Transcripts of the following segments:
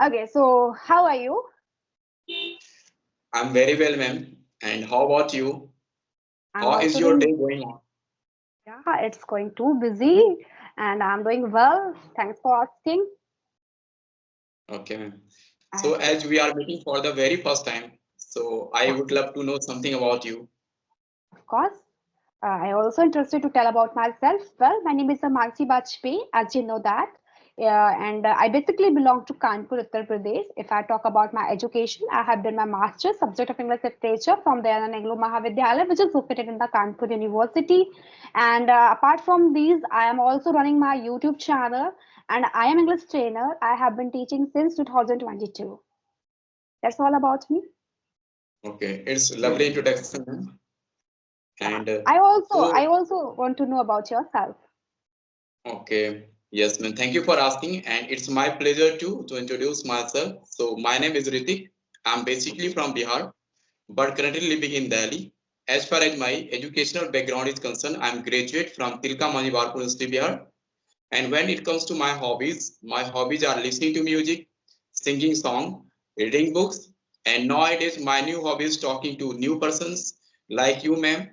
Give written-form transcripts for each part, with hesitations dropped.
Okay, so how are you? I'm very well, ma'am. And how about you? I'm How is also your day doing, going on? yeah, it's going too busy and I'm doing well. Thanks for asking. Okay, ma'am. So Okay, as we are meeting for the very first time, so I yeah, would love to know something about you. of course. I also interested to tell about myself. Well, my name is Mansi Bajpayee, as you know that. And I basically belong to Kanpur, Uttar Pradesh. If I talk about my education, I have done my master's subject of English literature from the Anglo Mahavidyalaya, which is located in the Kanpur University. And apart from these, I am also running my YouTube channel and I am English trainer. I have been teaching since 2022. That's all about me. Okay, it's lovely introduction, ma'am. Yeah. And I so, also want to know about yourself. okay, yes, ma'am. Thank you for asking. And it's my pleasure to introduce myself. So my name is Ritik. I'm basically from Bihar, but currently living in Delhi. As far as my educational background is concerned, I'm graduate from Tilka Mani Barpur University, Bihar. And when it comes to my hobbies are listening to music, singing song, reading books, and nowadays my new hobby is talking to new persons like you, ma'am,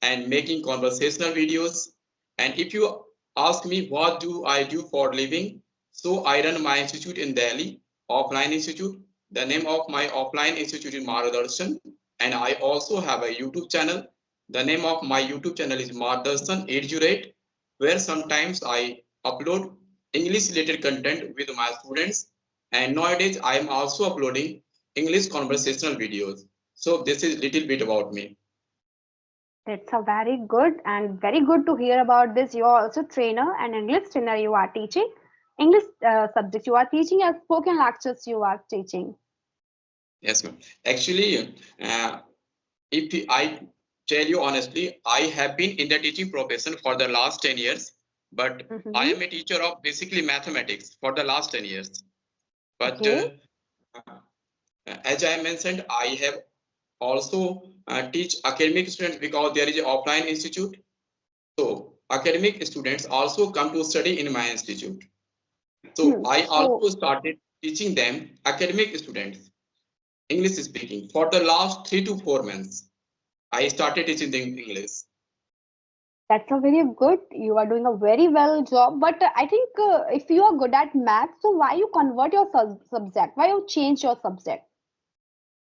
and making conversational videos. And if you ask me what do I do for living, so I run my institute in Delhi, offline institute. The name of my offline institute is Margadarshan, and I also have a YouTube channel. The name of my YouTube channel is Margadarshan 808, where sometimes I upload English related content with my students, and nowadays I am also uploading English conversational videos. So this is little bit about me. That's a very good and very good to hear about this. You are also trainer and English trainer. You are teaching English subjects. You are teaching as spoken lectures. You are teaching. Yes, ma'am. Actually, if I tell you honestly, I have been in the teaching profession for the last 10 years, but I Mm-hmm. am a teacher of basically mathematics for the last 10 years. But Okay. as I mentioned, I have also teach academic students because there is an offline institute. So academic students also come to study in my institute. So Hmm. I So also started teaching them academic students English speaking for the last 3 to 4 months. I started teaching them English. that's a very good. You are doing a very well job. But I think if you are good at math, so why you convert your subject? Why you change your subject?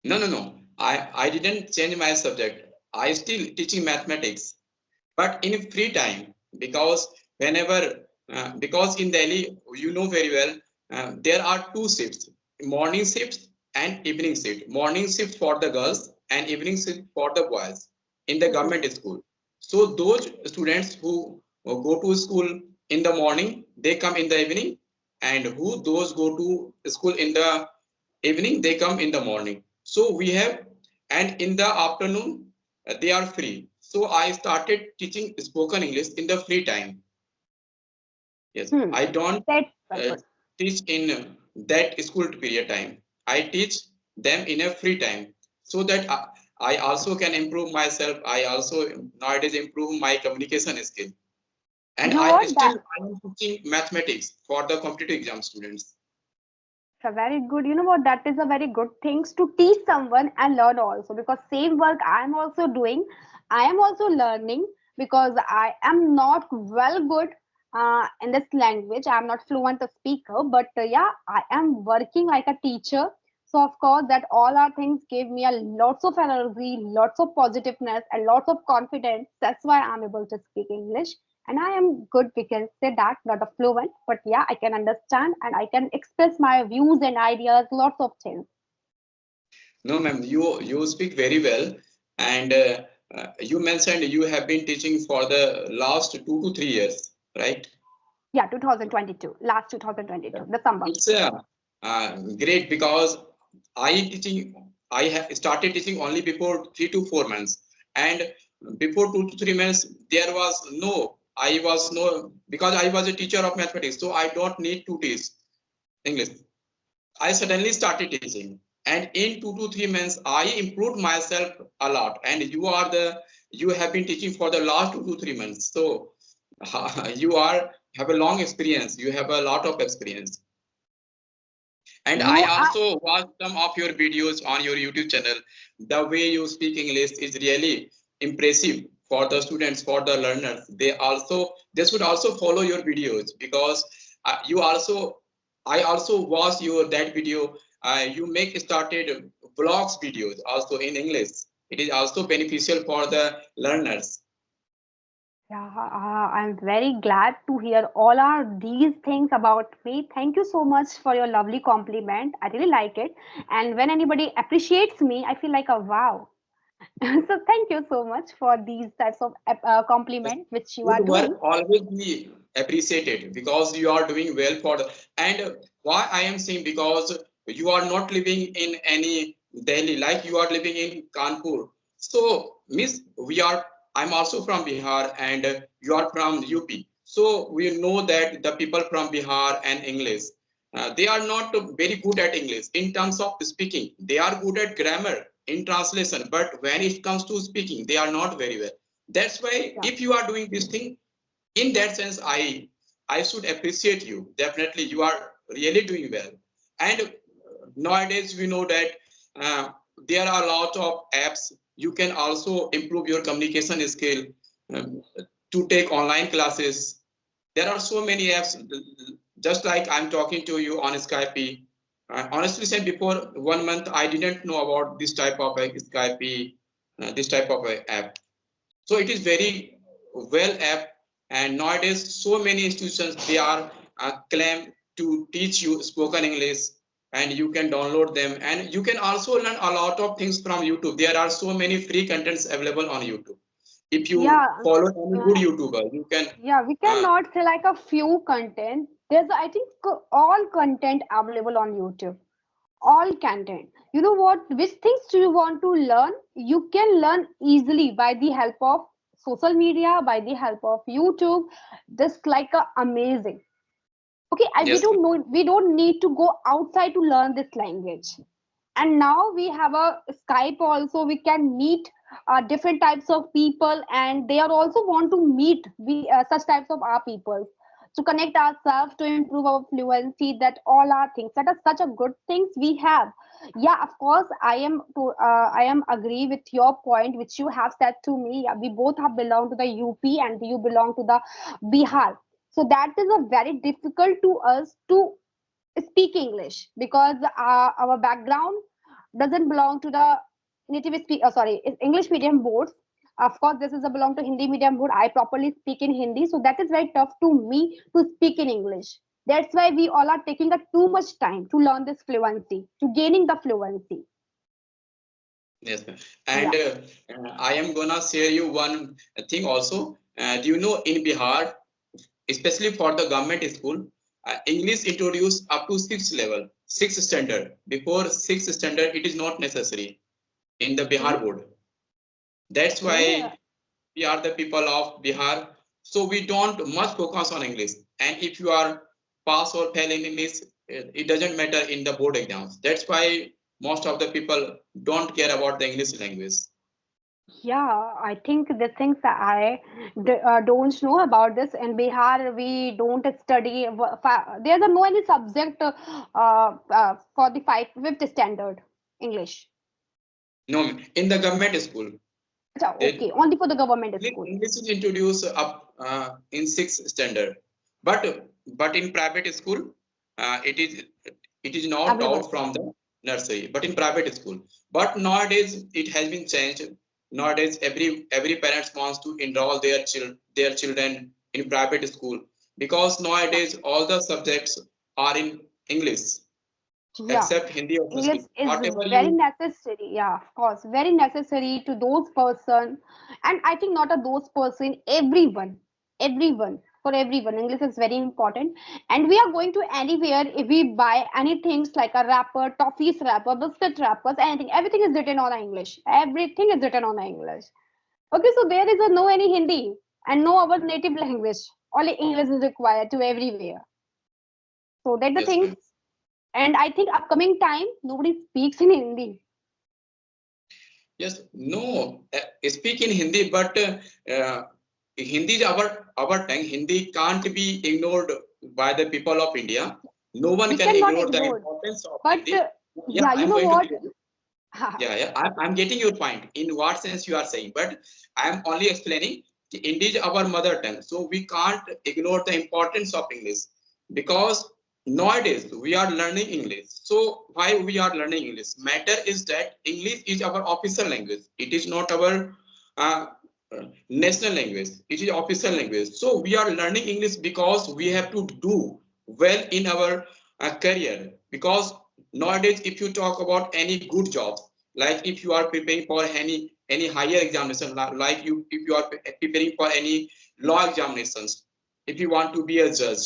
No, no, no. I didn't change my subject. I still teaching mathematics, but in free time because whenever because in Delhi you know very well there are two shifts, morning shifts and evening shift. Morning shift for the girls and evening shift for the boys in the Mhm. government school. So those students who go to school in the morning they come in the evening, and who those go to school in the evening they come in the morning. So we have, and in the afternoon they are free. So I started teaching spoken English in the free time. Yes, Hmm. I don't That's very uh, good. teach in that school period time. I teach them in a free time so that I also can improve myself. I also nowadays improve my communication skill, You and know I what? still I am teaching mathematics for the competitive exam students. It's a very good, you know what, that is a very good things to teach someone and learn also because same work I am also doing. I am also learning because I am not well good in this language. I am not fluent a speaker, but yeah, I am working like a teacher. So of course that all our things gave me a lots of energy, lots of positiveness and lots of confidence. That's why I'm able to speak English, and I am good, we can say that, not a fluent, but yeah, I can understand and I can express my views and ideas, lots of things. No, ma'am, you speak very well, and you mentioned you have been teaching for the last 2 to 3 years, right? Yeah, 2022, last 2022 December. It's great because I have started teaching only before 3 to 4 months, and before 2 to 3 months there was no I was no because I was a teacher of mathematics, so I don't need to teach English. I suddenly started teaching, and in 2 to 3 months I improved myself a lot. And you have been teaching for the last 2 to 3 months, so you are have a long experience. You have a lot of experience. And I You are, also watch some of your videos on your YouTube channel. The way you speak English is really impressive for the students, for the learners. They should also follow your videos because you also I also watched your that video. You make started vlogs videos also in English. It is also beneficial for the learners. yeah, I'm very glad to hear all are these things about me. Thank you so much for your lovely compliment. I really like it. And when anybody appreciates me, I feel like a wow. So thank you so much for these types of compliment which you Good are work doing. always be appreciated because you are doing well for the and why I am saying because you are not living in any Delhi like you are living in Kanpur. So miss we are I'm also from Bihar and you are from UP. So we know that the people from Bihar and English they are not very good at English in terms of speaking. They are good at grammar in translation, but when it comes to speaking, they are not very well. That's why Yeah. if you are doing this thing, in that sense, I should appreciate you. Definitely, you are really doing well. And nowadays, we know that uh, there are a lot of apps. You can also improve your communication skill um, to take online classes. There are so many apps. Just like I'm talking to you on Skype. Honestly, saying before 1 month, I didn't know about this type of Skype, this type of app. So it is very well app, and nowadays so many institutions they are claim to teach you spoken English, and you can download them, and you can also learn a lot of things from YouTube. There are so many free contents available on YouTube. If you Yeah. follow any uh, good YouTuber, you can. yeah, we Uh, cannot say like a few content. There's, I think, all content available on YouTube. All content. You know what? Which things do you want to learn? You can learn easily by the help of social media, by the help of YouTube. Just like a amazing. Okay, we yes, don't know. We don't need to go outside to learn this language. And now we have a Skype also. We can meet different types of people, and they are also want to meet such types of our people to connect ourselves to improve our fluency. That all are things that are such a good things we have. Yeah, of course, I am agree with your point which you have said to me. Yeah, we both have belong to the UP and you belong to the Bihar. So that is a very difficult to us to speak English because our background doesn't belong to the English medium boards. Of course, this is a belong to Hindi medium board. I properly speak in Hindi, so that is very tough to me to speak in English. That's why we all are taking a too much time to learn this fluency, to gaining the fluency. yes, ma'am. Yeah. And I am gonna share you one thing also. Do you know in Bihar, especially for the government school, English introduced up to sixth level, sixth standard. Before sixth standard, it is not necessary in the Okay. Bihar board. That's Okay. why we are the people of Bihar. So we don't much focus on English. And if you are pass or fail in English, it doesn't matter in the board exams. That's why most of the people don't care about the English language. Yeah, I think the things that don't know about this in Bihar, we don't study. There's no any subject for the fifth standard English. No, in the government school, Acha, they okay, only for the government school. English is introduced up in sixth standard, but in private school, it is not Everyone. taught from the nursery, but in private school. But nowadays it has been changed. Nowadays every parents wants to enroll their children in private school because Yeah, nowadays all the subjects are in English yeah. except Hindi or English Sanskrit. is Whatever very you necessary. Yeah, of course, very necessary to those person, and I think not a those person, everyone, for everyone. English is very important, and we are going to anywhere if we buy anything like a wrapper, toffees wrapper, biscuit wrappers, anything. Everything is written on English. Everything is written on English. Okay, so there is a no any Hindi and no our native language. Only English is required to everywhere. So that's the yes things. ma'am. And I think upcoming time nobody speaks in Hindi. Yes, no, speak in Hindi, but Hindi is our tongue. Hindi can't be ignored by the people of India. No one We can cannot ignore the ignore. importance of But Hindi. Yeah, yeah, you I'm know going to what? give you. I'm getting your point. In what sense you are saying, but I'm only explaining. Hindi is our mother tongue, so we can't ignore the importance of English because nowadays we are learning English. So why we are learning English? Matter is that English is our official language. It is not our uh, national language. It is official language. So we are learning English because we have to do well in our career. Because nowadays, if you talk about any good jobs, like if you are preparing for any higher examination, like you if you are preparing for any law examinations, if you want to be a judge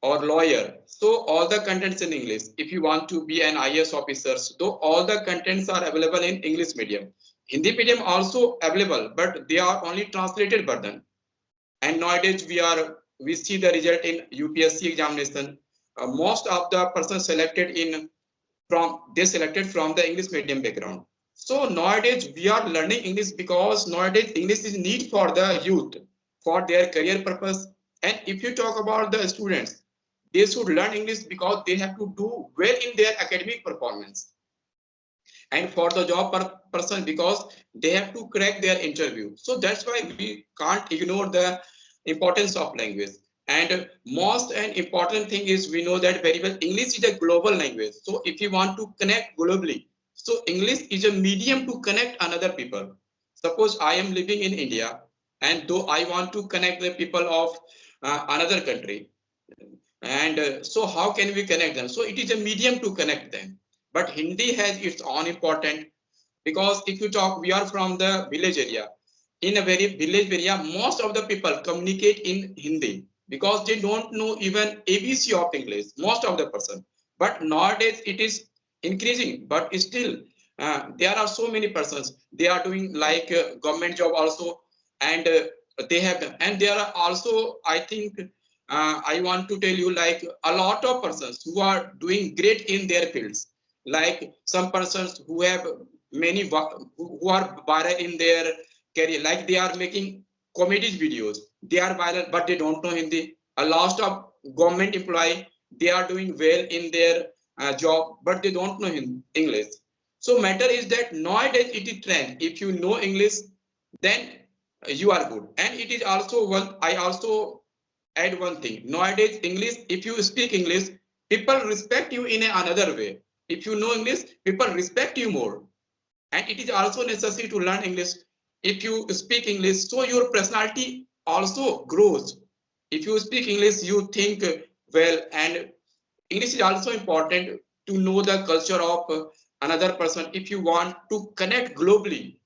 or lawyer, so all the contents in English. If you want to be an IAS officer, so all the contents are available in English medium. Hindi medium also available, but they are only translated version. And nowadays we see the result in UPSC examination. Most of the persons selected in from they selected from the English medium background. So nowadays we are learning English because nowadays English is need for the youth for their career purpose. And if you talk about the students, they should learn English because they have to do well in their academic performance, and for the job person because they have to crack their interview. So that's why we can't ignore the importance of language. And most and important thing is we know that very well English is a global language. So if you want to connect globally, so English is a medium to connect another people. Suppose I am living in India, and though I want to connect the people of another country, and so how can we connect them? So it is a medium to connect them. But Hindi has its own important, because if you talk, we are from the village area. In a very village area, most of the people communicate in Hindi because they don't know even ABC of English, most of the person. But nowadays it is increasing, but still there are so many persons, they are doing like government job also, and they have them. And there are also, I think, I want to tell you, like a lot of persons who are doing great in their fields, like some persons who have many who are viral in their career, like they are making comedy videos, they are viral but they don't know Hindi. A lot of government employee, they are doing well in their job but they don't know English. So matter is that nowadays it is trend. If you know English, then you are good. And it is also one, I also add one thing. Nowadays English, if you speak English, people respect you in another way. If you know English, people respect you more. And it is also necessary to learn English. If you speak English, so your personality also grows. If you speak English, you think well. And English is also important to know the culture of another person if you want to connect globally.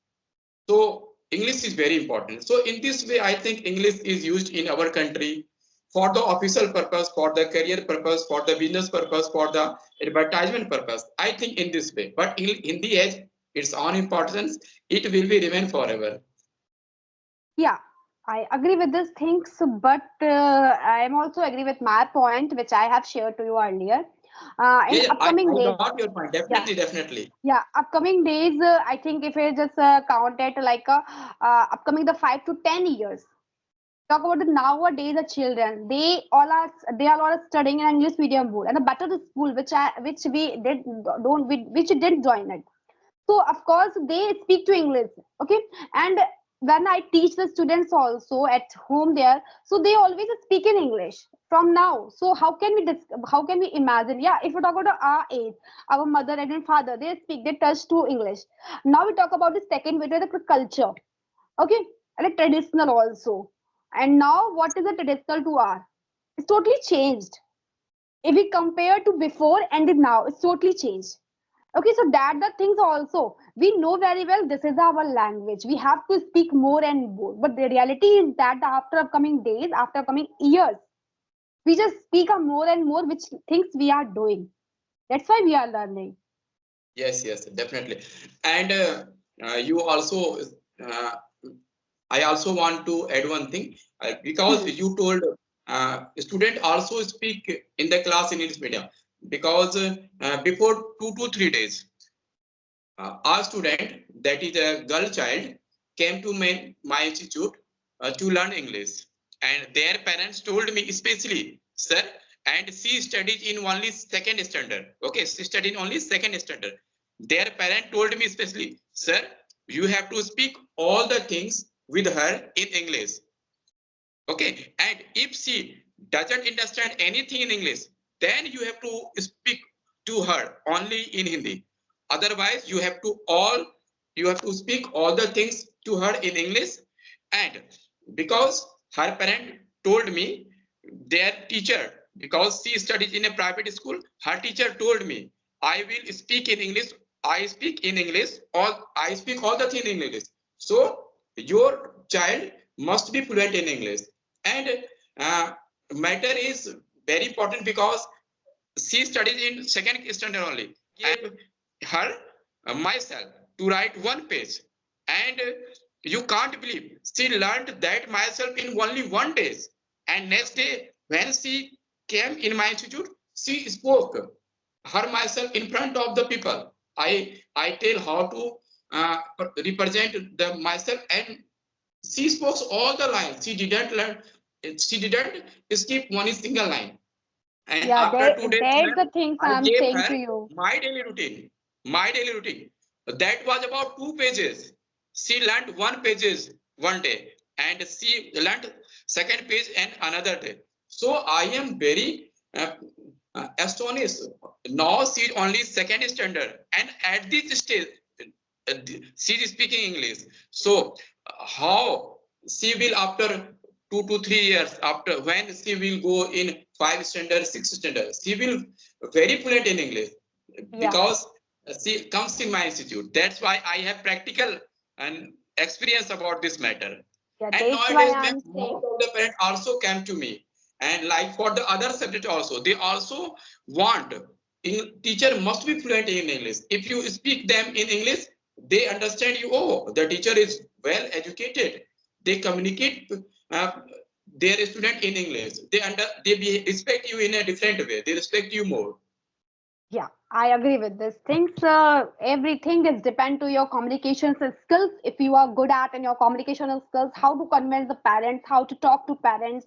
So English is very important. So in this way, I think English is used in our country for the official purpose, for the career purpose, for the business purpose, for the advertisement purpose. I think in this way. But Hindi has its own importance. It will be remain forever. Yeah, I agree with these things, but I am also agree with my point, which I have shared to you earlier. In Yeah, yeah, upcoming I days, got your point. yeah, Definitely, definitely. yeah, upcoming days, I think if we just count it like upcoming the 5 to 10 years, talk about the nowadays the children, they all are studying in English medium board and the better the school which we did don't we, which did join it. So of course they speak to English, okay. And when I teach the students also at home there, so they always speak in English from now. So how can we imagine? Yeah, if we talk about our age, our mother and father, they touch to English. Now we talk about the second way, the culture, okay, and the traditional also. And now what is the traditional to our? It's totally changed. If we compare to before and the now, it's totally changed. Okay, so that the things also we know very well. This is our language. We have to speak more and more. But the reality is that after upcoming days, after upcoming years, we just speak a more and more which things we are doing. That's why we are learning. Yes, yes, definitely. And you also, uh, I also want to add one thing, because Hmm. you told student also speak in the class in English medium, because before 2 to 3 days, our student, that is a girl child, came to my institute to learn English, and their parents told me especially, sir, and she studies in only second standard. Okay, she studied in only second standard. Their parent told me especially, sir, you have to speak all the things with her in English. Okay, and if she doesn't understand anything in English, then you have to speak to her only in Hindi. Otherwise, you have to speak all the things to her in English. And because her parent told me, their teacher, because she studies in a private school, her teacher told me, I will speak in English. I speak in English, or I speak all the things in English. So your child must be fluent in English. And uh, matter is very important because she studies in second standard only. Gave her myself to write one page, and you can't believe she learned that myself in only 1 day. And next day, when she came in my institute, she spoke her myself in front of the people. I tell how to represent the myself, and she spoke all the lines. She didn't learn. She didn't skip one single line. And Yeah, after 2 days, there's the things I I'm gave saying her to you. my daily routine. My daily routine. That was about 2 pages. She learned 1 page 1 day, and she learned second page and another day. So I am very astonished. Now she only second standard, and at this stage, she is speaking English. So how she will after 2 to 3 years, after when she will go in 5 standard, 6 standard, she will very fluent in English Yeah, because she comes in my institute. That's why I have practical and experience about this matter. yeah, And that's why nowadays, I'm most saying. of the parents also came to me, and like for the other subject also, they also want teacher must be fluent in English. If you speak them in English, they understand you. Oh, the teacher is well educated. They communicate uh, their student in English. They respect you in a different way. They respect you more. Yeah, I agree with this. Things, everything is depend to your communication skills. If you are good at in your communication skills, how to convince the parents, how to talk to parents,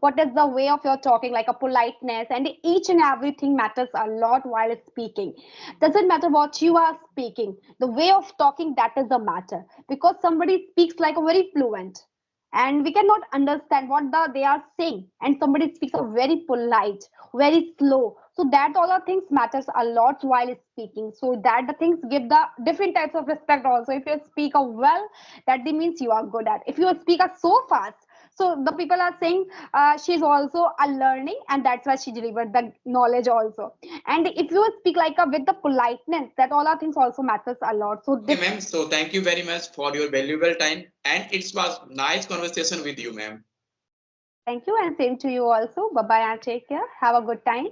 what is the way of your talking, like a politeness, and each and everything matters a lot while speaking. Doesn't matter what you are speaking, the way of talking that is the matter. Because somebody speaks like a very fluent, and we cannot understand what they are saying, and somebody speaks a very polite, very slow, so that all the things matters a lot while speaking, so that the things give the different types of respect also. If you speak a well, that means you are good at. If you speak a so fast, so the people are saying she's also a learning, and that's why she delivered the knowledge also. And if you speak like a with the politeness, that all our things also matters a lot. So Okay, this, ma'am. So thank you very much for your valuable time, and it was nice conversation with you, ma'am. thank you, and same to you also. Bye bye, and take care, have a good time.